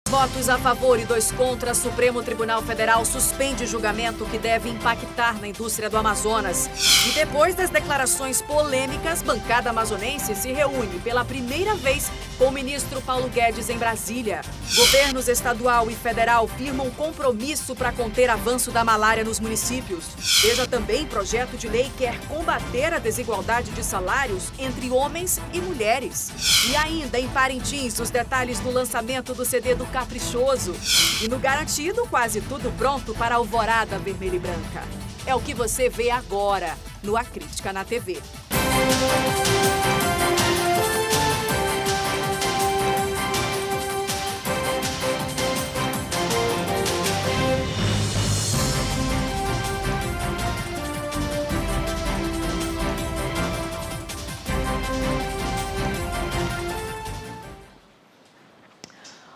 Votos a favor e 2 contra, Supremo Tribunal Federal suspende julgamento que deve impactar na indústria do Amazonas. E depois das declarações polêmicas, bancada amazonense se reúne pela primeira vez com o ministro Paulo Guedes em Brasília. Governos estadual e federal firmam compromisso para conter avanço da malária nos municípios. Veja também projeto de lei que quer combater a desigualdade de salários entre homens e mulheres. E ainda em Parintins, os detalhes do lançamento do CD do Caprichoso. E no Garantido, quase tudo pronto para a alvorada vermelha e branca. É o que você vê agora no A Crítica na TV.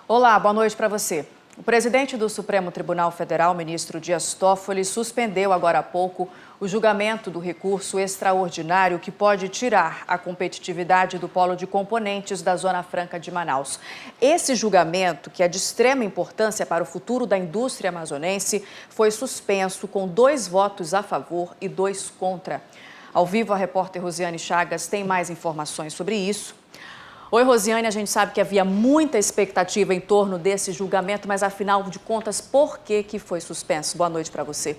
Olá, boa noite para você. O presidente do Supremo Tribunal Federal, ministro Dias Toffoli, suspendeu agora há pouco o julgamento do recurso extraordinário que pode tirar a competitividade do polo de componentes da Zona Franca de Manaus. Esse julgamento, que é de extrema importância para o futuro da indústria amazonense, foi suspenso com 2 votos a favor e 2 contra. Ao vivo, a repórter Rosiane Chagas tem mais informações sobre isso. Oi, Rosiane, a gente sabe que havia muita expectativa em torno desse julgamento, mas afinal de contas, por que foi suspenso? Boa noite para você.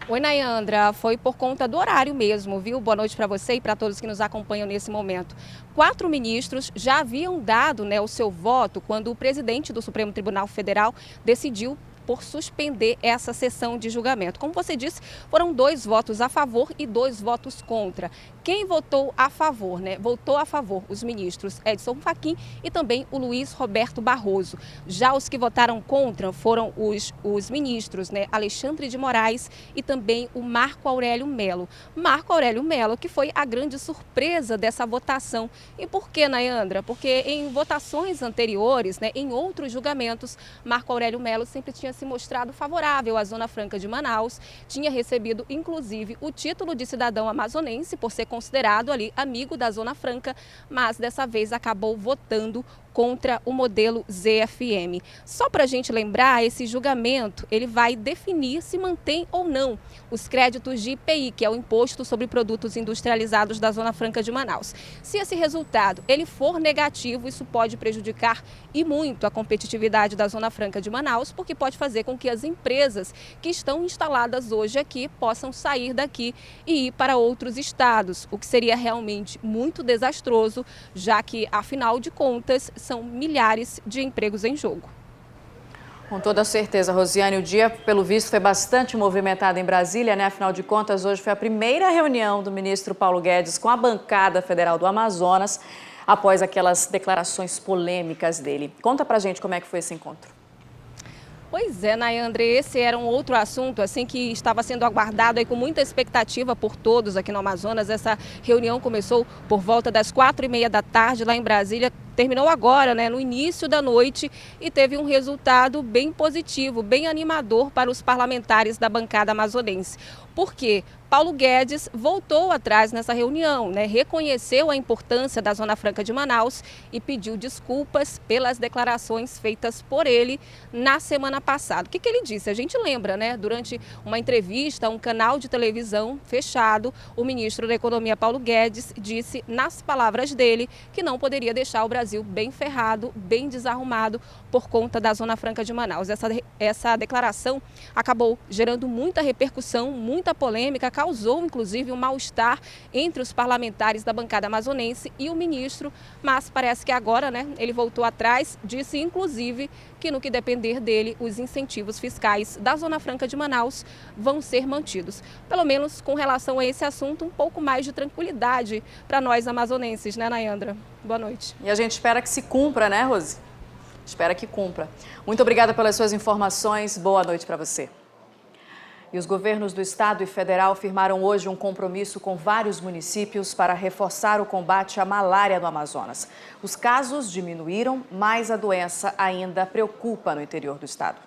Oi, Nayandra, foi por conta do horário mesmo, viu? Boa noite para você e para todos que nos acompanham nesse momento. 4 ministros já haviam dado, o seu voto quando o presidente do Supremo Tribunal Federal decidiu por suspender essa sessão de julgamento. Como você disse, foram 2 votos a favor e 2 votos contra. Quem votou a favor, Votou a favor os ministros Edson Fachin e também o Luiz Roberto Barroso. Já os que votaram contra foram os ministros, Alexandre de Moraes e também o Marco Aurélio Mello. Marco Aurélio Mello, que foi a grande surpresa dessa votação. E por que, Nayandra? Porque em votações anteriores, em outros julgamentos, Marco Aurélio Mello sempre tinha se mostrado favorável à Zona Franca de Manaus, tinha recebido inclusive o título de cidadão amazonense por ser considerado ali amigo da Zona Franca, mas dessa vez acabou votando contra o modelo ZFM. Só para a gente lembrar, esse julgamento ele vai definir se mantém ou não os créditos de IPI, que é o Imposto sobre Produtos Industrializados da Zona Franca de Manaus. Se esse resultado ele for negativo, isso pode prejudicar e muito a competitividade da Zona Franca de Manaus, porque pode fazer com que as empresas que estão instaladas hoje aqui possam sair daqui e ir para outros estados, o que seria realmente muito desastroso, já que, afinal de contas, são milhares de empregos em jogo. Com toda certeza, Rosiane, o dia, pelo visto, foi bastante movimentado em Brasília, Afinal de contas, hoje foi a primeira reunião do ministro Paulo Guedes com a bancada federal do Amazonas, após aquelas declarações polêmicas dele. Conta pra gente como é que foi esse encontro. Pois é, Nayandra, esse era um outro assunto que estava sendo aguardado com muita expectativa por todos aqui no Amazonas. Essa reunião começou por volta das 4h30 da tarde lá em Brasília, terminou agora, no início da noite, e teve um resultado bem positivo, bem animador para os parlamentares da bancada amazonense. Por quê? Paulo Guedes voltou atrás nessa reunião, reconheceu a importância da Zona Franca de Manaus e pediu desculpas pelas declarações feitas por ele na semana passada. O que ele disse? A gente lembra, durante uma entrevista a um canal de televisão fechado, o ministro da Economia, Paulo Guedes, disse, nas palavras dele, que não poderia deixar o Brasil bem ferrado, bem desarrumado por conta da Zona Franca de Manaus. Essa declaração acabou gerando muita repercussão, muita polêmica, causou inclusive um mal-estar entre os parlamentares da bancada amazonense e o ministro, mas parece que agora ele voltou atrás, disse inclusive que no que depender dele, os incentivos fiscais da Zona Franca de Manaus vão ser mantidos. Pelo menos com relação a esse assunto, um pouco mais de tranquilidade para nós amazonenses, Nayandra? Boa noite. E a gente espera que se cumpra, Rose? Espera que cumpra. Muito obrigada pelas suas informações. Boa noite para você. E os governos do estado e federal firmaram hoje um compromisso com vários municípios para reforçar o combate à malária no Amazonas. Os casos diminuíram, mas a doença ainda preocupa no interior do estado.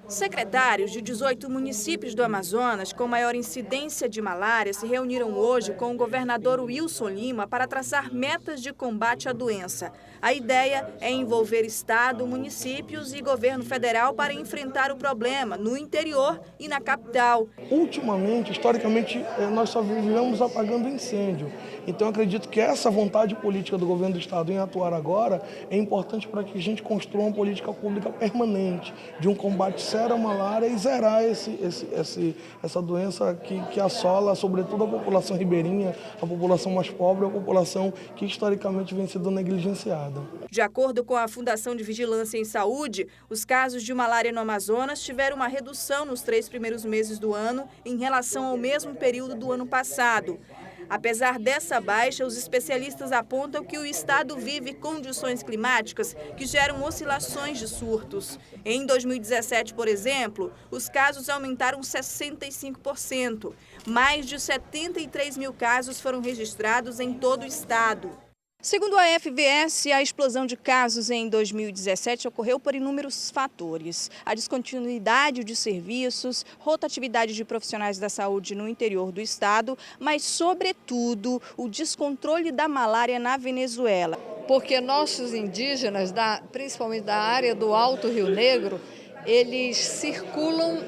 Secretários de 18 municípios do Amazonas com maior incidência de malária se reuniram hoje com o governador Wilson Lima para traçar metas de combate à doença. A ideia é envolver Estado, municípios e governo federal para enfrentar o problema no interior e na capital. Ultimamente, historicamente, nós só vivemos apagando incêndio. Então, acredito que essa vontade política do governo do Estado em atuar agora é importante para que a gente construa uma política pública permanente de um combate sério à malária e zerar essa doença que assola, sobretudo, a população ribeirinha, a população mais pobre, a população que historicamente vem sendo negligenciada. De acordo com a Fundação de Vigilância em Saúde, os casos de malária no Amazonas tiveram uma redução nos 3 primeiros meses do ano em relação ao mesmo período do ano passado. Apesar dessa baixa, os especialistas apontam que o estado vive condições climáticas que geram oscilações de surtos. Em 2017, por exemplo, os casos aumentaram 65%. Mais de 73 mil casos foram registrados em todo o estado. Segundo a FVS, a explosão de casos em 2017 ocorreu por inúmeros fatores. A descontinuidade de serviços, rotatividade de profissionais da saúde no interior do estado, mas, sobretudo, o descontrole da malária na Venezuela. Porque nossos indígenas, principalmente da área do Alto Rio Negro, eles circulam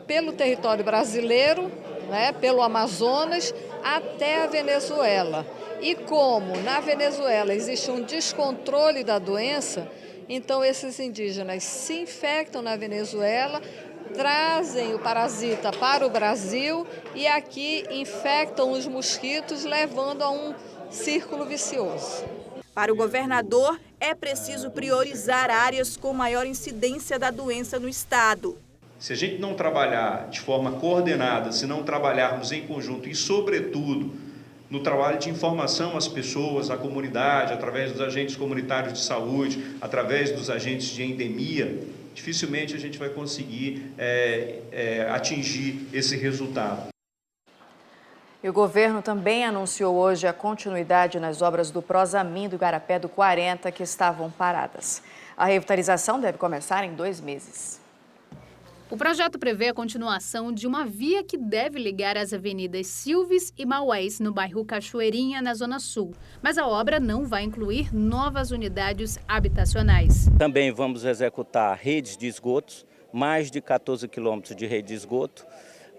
pelo território brasileiro, pelo Amazonas, até a Venezuela. E como na Venezuela existe um descontrole da doença, então esses indígenas se infectam na Venezuela, trazem o parasita para o Brasil e aqui infectam os mosquitos, levando a um círculo vicioso. Para o governador, é preciso priorizar áreas com maior incidência da doença no estado. Se a gente não trabalhar de forma coordenada, se não trabalharmos em conjunto e, sobretudo, no trabalho de informação às pessoas, à comunidade, através dos agentes comunitários de saúde, através dos agentes de endemia, dificilmente a gente vai conseguir atingir esse resultado. E o governo também anunciou hoje a continuidade nas obras do Prosamin do Igarapé do 40, que estavam paradas. A revitalização deve começar em 2 meses. O projeto prevê a continuação de uma via que deve ligar as avenidas Silves e Maués, no bairro Cachoeirinha, na Zona Sul. Mas a obra não vai incluir novas unidades habitacionais. Também vamos executar redes de esgotos, mais de 14 quilômetros de rede de esgoto,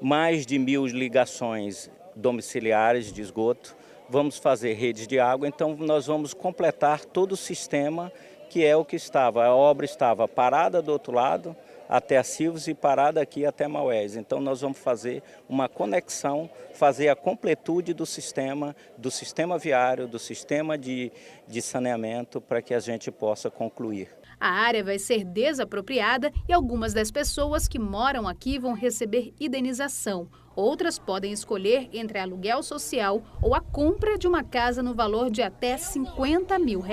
mais de 1.000 ligações domiciliares de esgoto. Vamos fazer redes de água, então nós vamos completar todo o sistema que é o que estava. A obra estava parada do outro lado, até a Silves e parada aqui até Maués. Então nós vamos fazer uma conexão, fazer a completude do sistema viário, do sistema de saneamento para que a gente possa concluir. A área vai ser desapropriada e algumas das pessoas que moram aqui vão receber indenização. Outras podem escolher entre aluguel social ou a compra de uma casa no valor de até R$50 mil.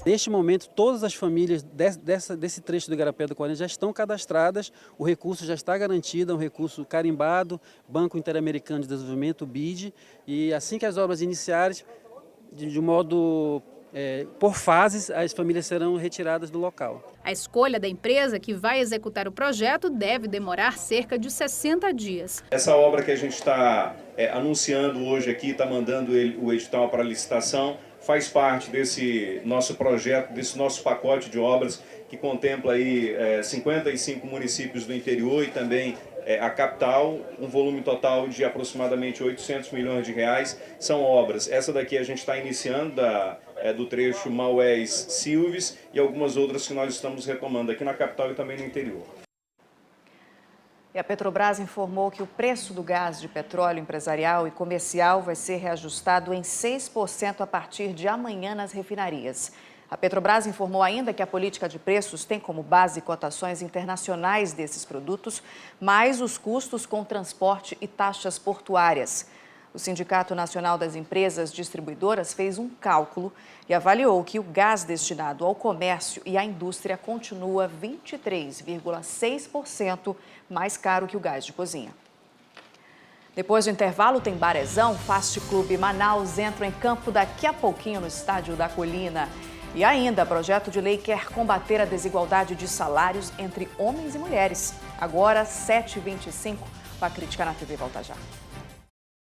Neste momento, todas as famílias desse trecho do Igarapé do 40 já estão cadastradas, o recurso já está garantido, é um recurso carimbado, Banco Interamericano de Desenvolvimento, BID, e assim que as obras iniciarem, de modo por fases, as famílias serão retiradas do local. A escolha da empresa que vai executar o projeto deve demorar cerca de 60 dias. Essa obra que a gente está anunciando hoje aqui, está mandando o edital para licitação, faz parte desse nosso projeto, desse nosso pacote de obras que contempla aí 55 municípios do interior e também a capital, um volume total de aproximadamente R$800 milhões. São obras. Essa daqui a gente está iniciando do trecho Maués-Silves e algumas outras que nós estamos retomando aqui na capital e também no interior. E a Petrobras informou que o preço do gás de petróleo empresarial e comercial vai ser reajustado em 6% a partir de amanhã nas refinarias. A Petrobras informou ainda que a política de preços tem como base cotações internacionais desses produtos, mais os custos com transporte e taxas portuárias. O Sindicato Nacional das Empresas Distribuidoras fez um cálculo e avaliou que o gás destinado ao comércio e à indústria continua 23,6% mais caro que o gás de cozinha. Depois do intervalo tem Barezão, Fast Club Manaus entra em campo daqui a pouquinho no Estádio da Colina. E ainda, projeto de lei quer combater a desigualdade de salários entre homens e mulheres. Agora, 7h25, a Crítica na TV volta já.